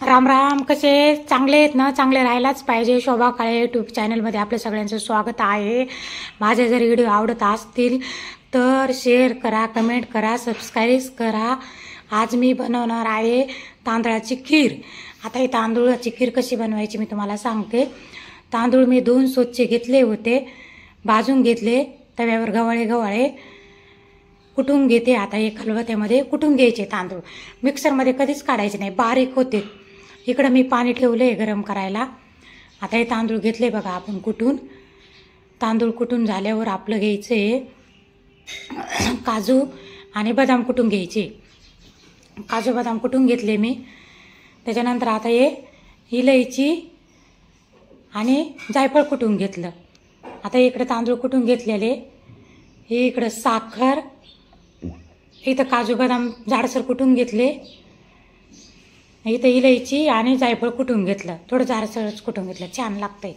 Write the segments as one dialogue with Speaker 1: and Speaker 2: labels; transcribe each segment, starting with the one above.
Speaker 1: राम राम. कसे चांगले आहेत ना? चांगले राहायलाच पाहिजे. शोभा काळे यूट्यूब चॅनलमध्ये आपल्या सगळ्यांचं स्वागत आहे. माझे जर व्हिडिओ आवडत असतील तर शेअर करा, कमेंट करा, सबस्क्राईब करा. आज मी बनवणार आहे तांदळाची खीर. आता ही तांदूळाची खीर कशी बनवायची मी तुम्हाला सांगते. तांदूळ मी धुवून स्वच्छ घेतले होते, भाजून घेतले, तव्यावर गव्हाळे कुटून घेते. आता हे खलबत्त्यामध्ये कुटून घ्यायचे तांदूळ. मिक्सरमध्ये कधीच काढायचे नाही, बारीक होते. इकडं मी पाणी ठेवलं आहे गरम करायला. आता हे तांदूळ घेतले बघा आपण कुटून. तांदूळ कुटून झाल्यावर आपलं घ्यायचं आहे काजू आणि बदाम कुटून घ्यायचे. काजू बदाम कुटून घेतले मी. त्याच्यानंतर आता हे इलायची आणि जायफळ कुटून घेतलं. आता इकडे तांदूळ कुटून घेतलेले, हे इकडं साखर, इथं काजू बदाम जाडसर कुटून घेतले, इथं इलायची आणि जायफळ कुटून घेतलं. थोडं जाडसरच कुटून घेतलं, छान लागतंय.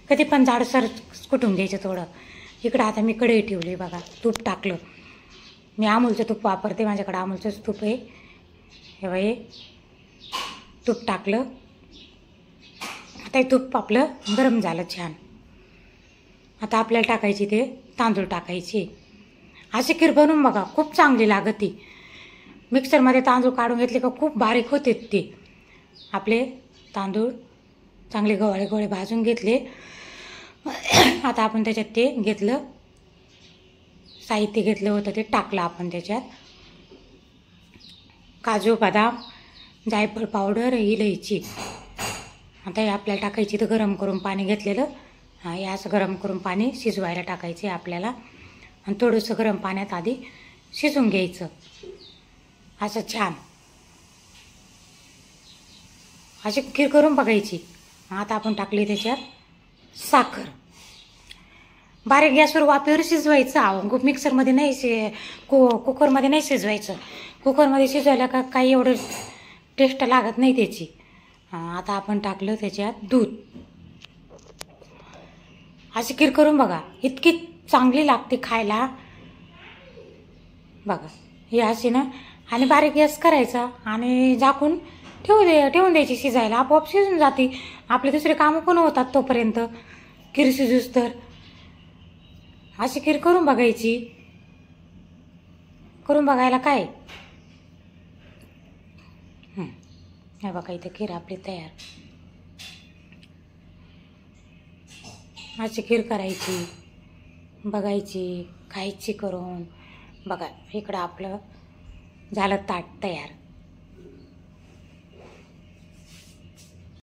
Speaker 1: कधी पण जाडसर कुटून घ्यायचं थोडं. इकडं आता मी कढई ठेवली बघा, तूप टाकलं. मी अमूलचं तूप वापरते, माझ्याकडे अमूलचंच तूप आहे. हे बाई तूप टाकलं. आता हे तूप आपलं गरम झालं छान. आता आपल्याला टाकायची ते तांदूळ टाकायचे. अशी खीर बनवून बघा, खूप चांगली लागते. मिक्सरमध्ये तांदूळ काढून घेतले का खूप बारीक होते ते. आपले तांदूळ चांगले गव्हाळे भाजून घेतले. आता आपण त्याच्यात ते घेतलं, साहित्य घेतलं होतं ते टाकलं आपण त्याच्यात. काजू बदाम, जायफळ पावडर, इलायची. आता हे आपल्याला टाकायची. तर गरम करून पाणी घेतलेलं, हे असं गरम करून पाणी शिजवायला टाकायचे आपल्याला. आणि थोडंसं गरम पाण्यात आधी शिजून घ्यायचं असं छान. अशी खीर करून बघायची. आता आपण टाकली त्याच्यात साखर. बारीक गॅसवर वाफेवर शिजवायचं. मिक्सरमध्ये नाही, कुकरमध्ये नाही शिजवायचं. कुकरमध्ये शिजवायला का काही एवढं टेस्ट लागत नाही त्याची. आता आपण टाकलं त्याच्यात दूध. अशी खीर करून बघा, इतकी चांगली लागते खायला बघा. ही अशी ना, आणि बारीक गॅस करायचा आणि झाकून ठेवून द्यायची शिजायला. आपोआप शिजून जाते. आपले दुसरे कामं पण होतात तोपर्यंत खीर शिजूस तर. अशी खीर करून बघायची. करून बघायला काय. हे बघा इथं खीर आपली तयार. अशी खीर करायची, बघायची, खायची करून बघा. इकडं आपलं झालं ताट तयार.